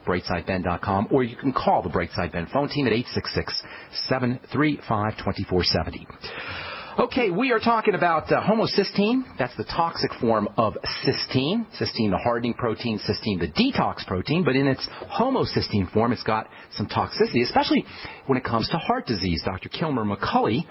BrightsideBen.com, or you can call the Brightside Ben phone team at 866-735-2470. Okay, we are talking about homocysteine. That's the toxic form of cysteine. Cysteine, the hardening protein, cysteine, the detox protein. But in its homocysteine form, it's got some toxicity, especially when it comes to heart disease. Dr. Kilmer McCulley,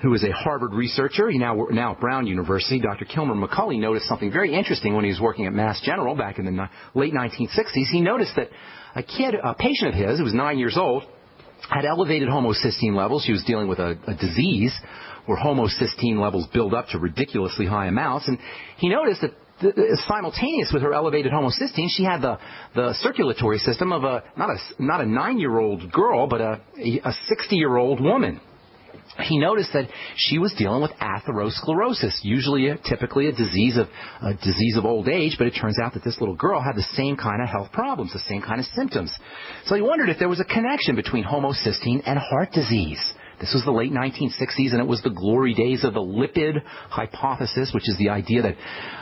who is a Harvard researcher, now at Brown University, Dr. Kilmer McCulley noticed something very interesting when he was working at Mass General back in the late 1960s. He noticed that a patient of his, who was 9 years old, had elevated homocysteine levels. She was dealing with a disease where homocysteine levels build up to ridiculously high amounts. And he noticed that simultaneous with her elevated homocysteine, she had the circulatory system of not a 9-year-old girl, but a 60-year-old woman. He noticed that she was dealing with atherosclerosis, typically a disease of old age, but it turns out that this little girl had the same kind of health problems, the same kind of symptoms. So he wondered if there was a connection between homocysteine and heart disease. This was the late 1960s, and it was the glory days of the lipid hypothesis, which is the idea that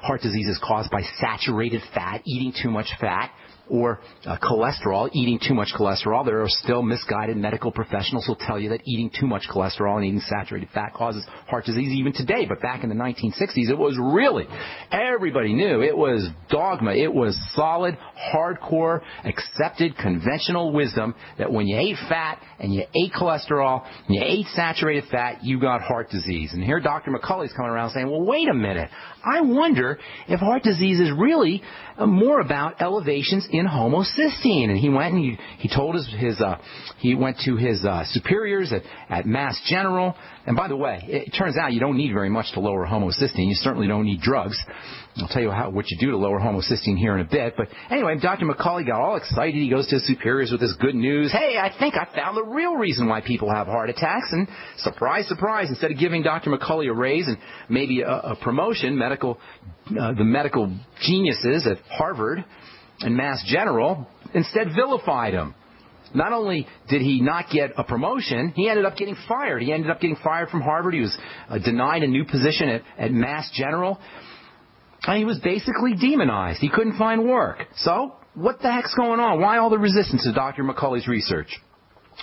heart disease is caused by saturated fat, eating too much fat, or cholesterol, eating too much cholesterol. There are still misguided medical professionals who will tell you that eating too much cholesterol and eating saturated fat causes heart disease even today. But back in the 1960s, it was really, everybody knew, it was dogma. It was solid, hardcore, accepted, conventional wisdom that when you ate fat and you ate cholesterol and you ate saturated fat, you got heart disease. And here Dr. McCulley's coming around saying, well, wait a minute. I wonder if heart disease is really more about elevations in homocysteine. And he went and he told he went to his superiors at Mass General. And by the way, it turns out you don't need very much to lower homocysteine. You certainly don't need drugs. I'll tell you what you do to lower homocysteine here in a bit. But anyway, Dr. McCulley got all excited. He goes to his superiors with this good news. Hey, I think I found the real reason why people have heart attacks. And surprise, surprise, instead of giving Dr. McCulley a raise and maybe a promotion, the medical geniuses at Harvard and Mass General instead vilified him. Not only did he not get a promotion, he ended up getting fired. He ended up getting fired from Harvard. He was denied a new position at Mass General. And he was basically demonized. He couldn't find work. So what the heck's going on? Why all the resistance to Dr. McCulley's research?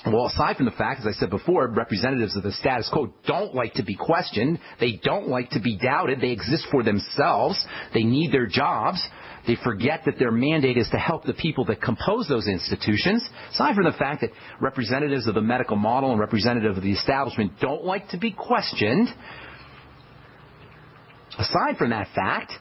Well, aside from the fact, as I said before, representatives of the status quo don't like to be questioned. They don't like to be doubted. They exist for themselves. They need their jobs. They forget that their mandate is to help the people that compose those institutions. Aside from the fact that representatives of the medical model and representatives of the establishment don't like to be questioned, aside from that fact,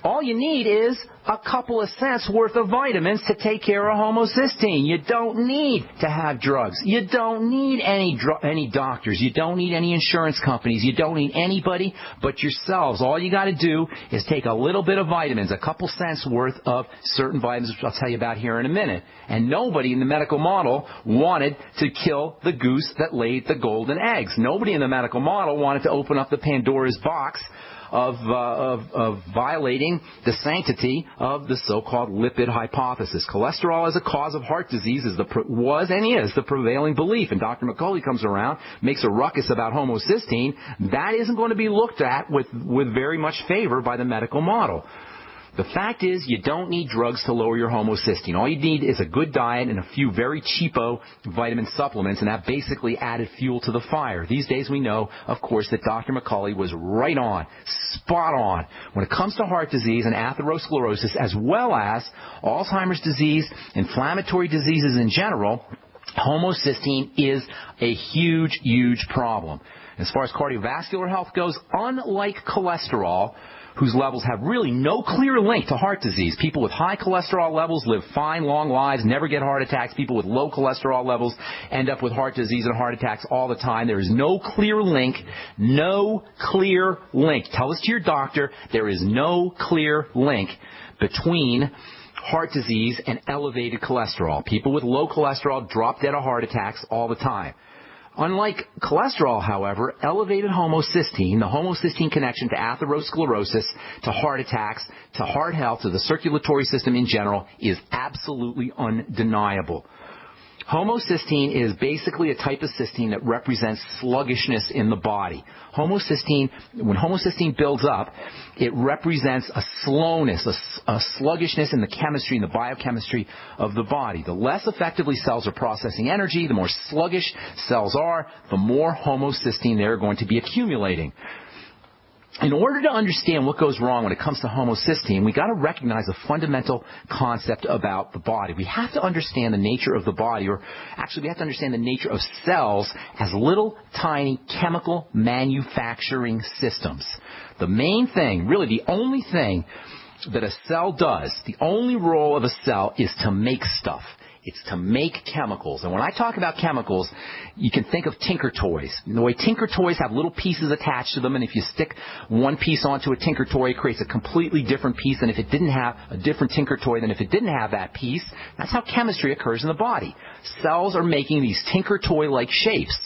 all you need is a couple of cents worth of vitamins to take care of homocysteine. You don't need to have drugs. You don't need any doctors. You don't need any insurance companies. You don't need anybody but yourselves. All you got to do is take a little bit of vitamins, a couple cents worth of certain vitamins, which I'll tell you about here in a minute. And nobody in the medical model wanted to kill the goose that laid the golden eggs. Nobody in the medical model wanted to open up the Pandora's box of violating the sanctity of the so-called lipid hypothesis. Cholesterol as a cause of heart disease was and is the prevailing belief. And Dr. McCulley comes around, makes a ruckus about homocysteine. That isn't going to be looked at with very much favor by the medical model. The fact is, you don't need drugs to lower your homocysteine. All you need is a good diet and a few very cheapo vitamin supplements, and that basically added fuel to the fire. These days we know, of course, that Dr. McCulley was right on, spot on. When it comes to heart disease and atherosclerosis, as well as Alzheimer's disease, inflammatory diseases in general, homocysteine is a huge, huge problem. As far as cardiovascular health goes, unlike cholesterol, whose levels have really no clear link to heart disease. People with high cholesterol levels live fine, long lives, never get heart attacks. People with low cholesterol levels end up with heart disease and heart attacks all the time. There is no clear link. No clear link. Tell this to your doctor. There is no clear link between heart disease and elevated cholesterol. People with low cholesterol drop dead of heart attacks all the time. Unlike cholesterol, however, elevated homocysteine, the homocysteine connection to atherosclerosis, to heart attacks, to heart health, to the circulatory system in general, is absolutely undeniable. Homocysteine is basically a type of cysteine that represents sluggishness in the body. Homocysteine, when homocysteine builds up, it represents a slowness, a sluggishness in the chemistry, in the biochemistry of the body. The less effectively cells are processing energy, the more sluggish cells are, the more homocysteine they're going to be accumulating. In order to understand what goes wrong when it comes to homocysteine, we've got to recognize a fundamental concept about the body. We have to understand the nature of the body, or actually we have to understand the nature of cells as little tiny chemical manufacturing systems. The main thing, really the only thing that a cell does, the only role of a cell is to make stuff. It's to make chemicals. And when I talk about chemicals, you can think of tinker toys. The way tinker toys have little pieces attached to them, and if you stick one piece onto a tinker toy, it creates a completely different piece than if it didn't have a different tinker toy than if it didn't have that piece. That's how chemistry occurs in the body. Cells are making these tinker toy-like shapes.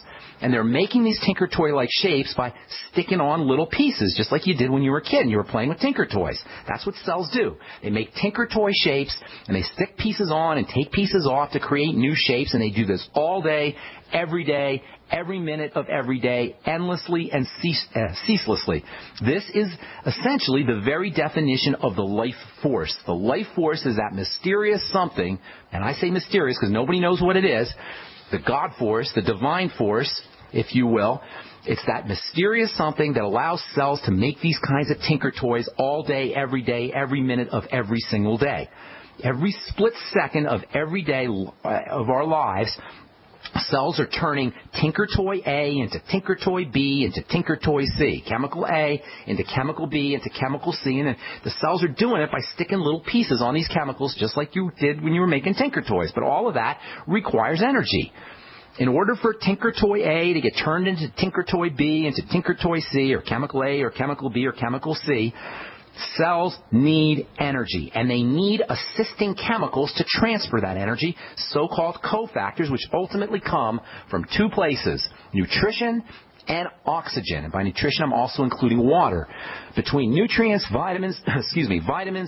And they're making these tinker toy-like shapes by sticking on little pieces, just like you did when you were a kid and you were playing with tinker toys. That's what cells do. They make tinker toy shapes, and they stick pieces on and take pieces off to create new shapes, and they do this all day, every minute of every day, endlessly and ceaselessly. This is essentially the very definition of the life force. The life force is that mysterious something, and I say mysterious because nobody knows what it is, the God force, the divine force, if you will. It's that mysterious something that allows cells to make these kinds of tinker toys all day, every minute of every single day. Every split second of every day of our lives, cells are turning tinker toy A into tinker toy B into tinker toy C, chemical A into chemical B into chemical C, and then the cells are doing it by sticking little pieces on these chemicals just like you did when you were making tinker toys. But all of that requires energy. In order for tinker toy A to get turned into tinker toy B into tinker toy C, or chemical A or chemical B or chemical C, cells need energy, and they need assisting chemicals to transfer that energy, so-called cofactors, which ultimately come from two places, nutrition and oxygen. And by nutrition, I'm also including water. Between nutrients, vitamins,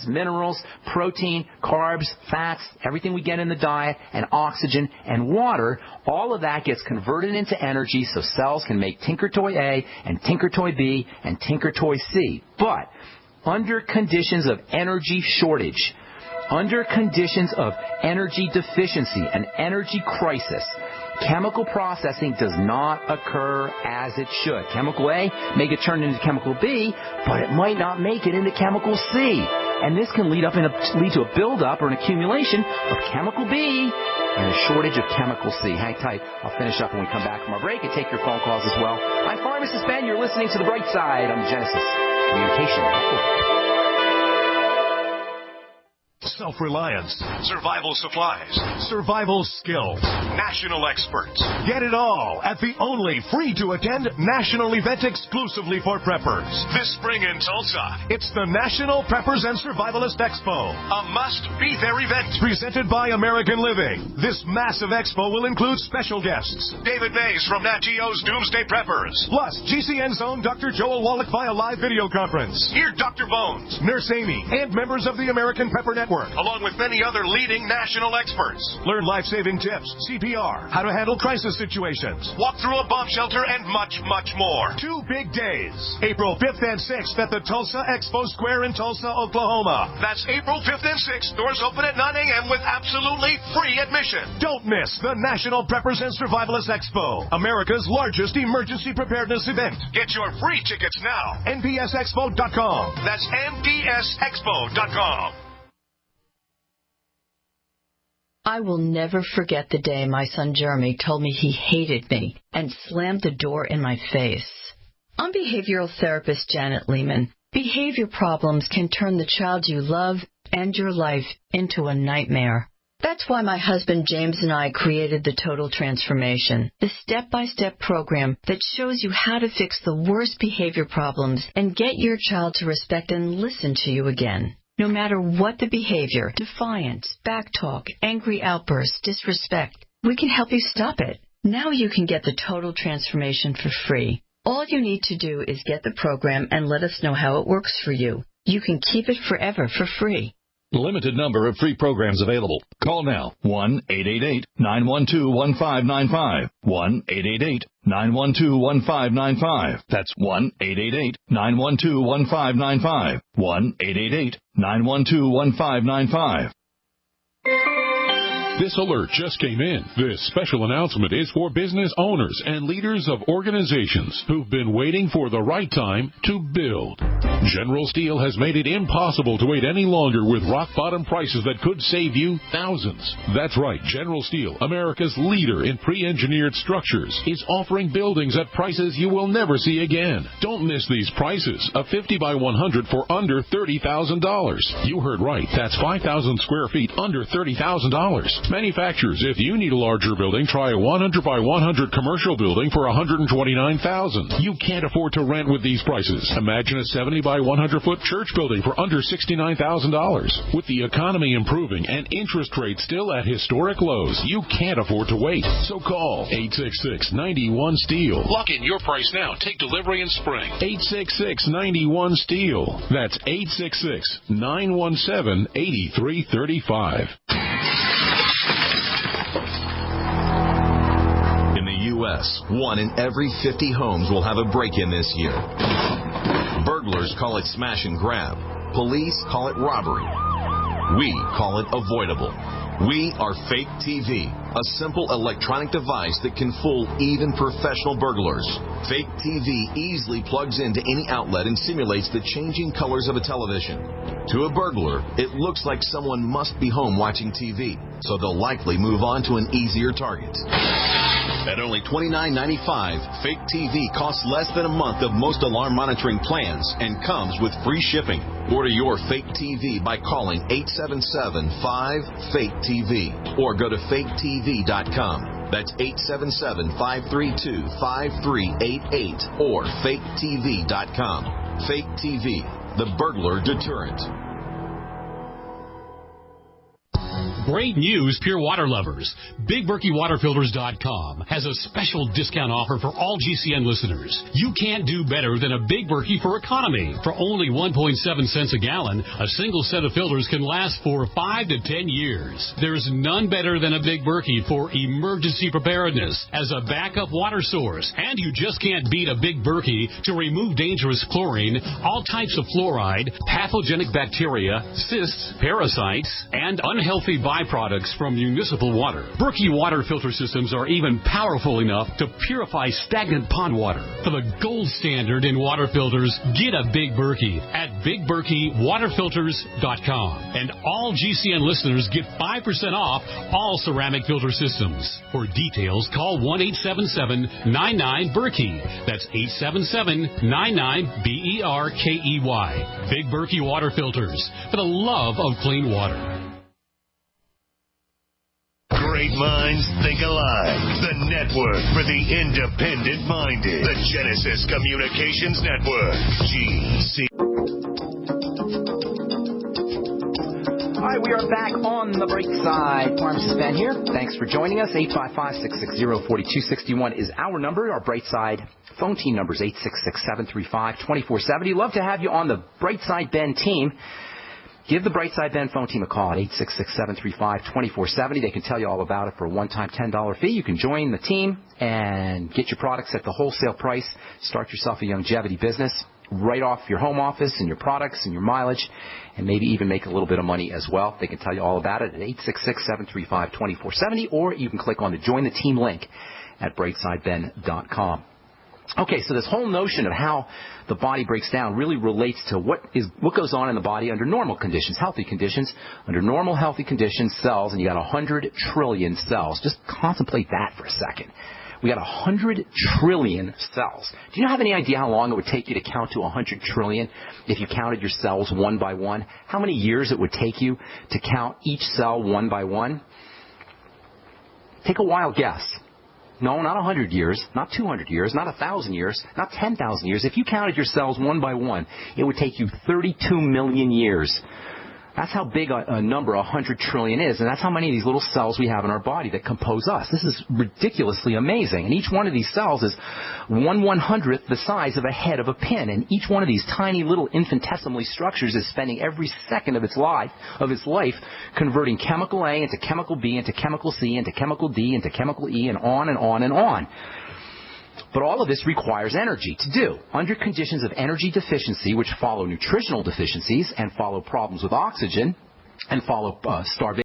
minerals, protein, carbs, fats, everything we get in the diet, and oxygen and water, all of that gets converted into energy so cells can make tinker toy A and tinker toy B and tinker toy C. But under conditions of energy shortage, under conditions of energy deficiency, an energy crisis, chemical processing does not occur as it should. Chemical A may get turned into chemical B, but it might not make it into chemical C. And this can lead to a buildup or an accumulation of chemical B and a shortage of chemical C. Hang tight. I'll finish up when we come back from our break and take your phone calls as well. I'm Pharmacist Ben. You're listening to The Brightside on Genesis Communication Network. Self-reliance, survival supplies, survival skills, national experts. Get it all at the only free-to-attend national event exclusively for preppers. This spring in Tulsa, it's the National Preppers and Survivalist Expo, a must-be-there event presented by American Living. This massive expo will include special guests, David Mays from Nat Geo's Doomsday Preppers, plus GCN's own Dr. Joel Wallach via live video conference. Hear Dr. Bones, Nurse Amy, and members of the American Prepper Network, along with many other leading national experts. Learn life-saving tips, CPR, how to handle crisis situations, walk through a bomb shelter, and much, much more. 2 big days, April 5th and 6th at the Tulsa Expo Square in Tulsa, Oklahoma. That's April 5th and 6th. Doors open at 9 a.m. with absolutely free admission. Don't miss the National Preppers and Survivalists Expo, America's largest emergency preparedness event. Get your free tickets now. NPSExpo.com. That's NPSExpo.com. I will never forget the day my son Jeremy told me he hated me and slammed the door in my face. I'm behavioral therapist Janet Lehman. Behavior problems can turn the child you love and your life into a nightmare. That's why my husband James and I created the Total Transformation, the step-by-step program that shows you how to fix the worst behavior problems and get your child to respect and listen to you again. No matter what the behavior, defiance, backtalk, angry outbursts, disrespect, we can help you stop it. Now you can get the Total Transformation for free. All you need to do is get the program and let us know how it works for you. You can keep it forever for free. Limited number of free programs available. Call now. 1-888-912-1595. 1-888-912-1595. That's 1-888-912-1595. 1-888-912-1595. This alert just came in. This special announcement is for business owners and leaders of organizations who've been waiting for the right time to build. General Steel has made it impossible to wait any longer with rock-bottom prices that could save you thousands. That's right. General Steel, America's leader in pre-engineered structures, is offering buildings at prices you will never see again. Don't miss these prices. A 50 by 100 for under $30,000. You heard right. That's 5,000 square feet under $30,000. Manufacturers, if you need a larger building, try a 100 by 100 commercial building for $129,000. You can't afford to rent with these prices. Imagine a 70 by 100-foot church building for under $69,000. With the economy improving and interest rates still at historic lows, you can't afford to wait. So call 866-91-STEEL. Lock in your price now. Take delivery in spring. 866-91-STEEL. That's 866-917-8335. In the U.S., 1 in every 50 homes will have a break-in this year. Burglars call it smash and grab. Police call it robbery. We call it avoidable. We are Fake TV, a simple electronic device that can fool even professional burglars. Fake TV easily plugs into any outlet and simulates the changing colors of a television. To a burglar, it looks like someone must be home watching TV, so they'll likely move on to an easier target. At only $29.95, Fake TV costs less than a month of most alarm monitoring plans and comes with free shipping. Order your Fake TV by calling 877-5-FAKE-TV or go to faketv.com. That's 877-532-5388 or faketv.com. Fake TV, the burglar deterrent. Great news, pure water lovers. BigBerkeyWaterFilters.com has a special discount offer for all GCN listeners. You can't do better than a Big Berkey for economy. For only 1.7 cents a gallon, a single set of filters can last for 5 to 10 years. There's none better than a Big Berkey for emergency preparedness as a backup water source. And you just can't beat a Big Berkey to remove dangerous chlorine, all types of fluoride, pathogenic bacteria, cysts, parasites, and unhealthy byproducts from municipal water. Berkey water filter systems are even powerful enough to purify stagnant pond water. For the gold standard in water filters, get a Big Berkey at BigBerkeyWaterFilters.com. And all GCN listeners get 5% off all ceramic filter systems. For details, call 1-877-99-BERKEY. That's 877-99-BERKEY. Big Berkey Water Filters, for the love of clean water. Great minds think alike. The network for the independent-minded. The Genesis Communications Network. GC. All right, we are back on the Brightside. Pharmacist Ben here. Thanks for joining us. 855-660-4261 is our number. Our Brightside phone team number is 866-735-2470. Love to have you on the Brightside Ben team. Give the Brightside Ben phone team a call at 866-735-2470. They can tell you all about it for a one-time $10 fee. You can join the team and get your products at the wholesale price. Start yourself a longevity business right off your home office and your products and your mileage, and maybe even make a little bit of money as well. They can tell you all about it at 866-735-2470, or you can click on the Join the Team link at brightsideben.com. Okay, so this whole notion of how the body breaks down really relates to what goes on in the body under normal conditions, healthy conditions. Under normal, healthy conditions, cells, and you got 100 trillion cells. Just contemplate that for a second. We got 100 trillion cells. Do you have any idea how long it would take you to count to 100 trillion if you counted your cells one by one? How many years it would take you to count each cell one by one? Take a wild guess. No, not 100 years, not 200 years, not 1,000 years, not 10,000 years. If you counted your cells one by one, it would take you 32 million years That's how big a number 100 trillion is, and that's how many of these little cells we have in our body that compose us. This is ridiculously amazing. And each one of these cells is 1/100th the size of a head of a pin, and each one of these tiny little infinitesimally structures is spending every second of its life converting chemical A into chemical B into chemical C into chemical D into chemical E, and on and on and on. But all of this requires energy to do. Under conditions of energy deficiency, which follow nutritional deficiencies and follow problems with oxygen and follow starvation,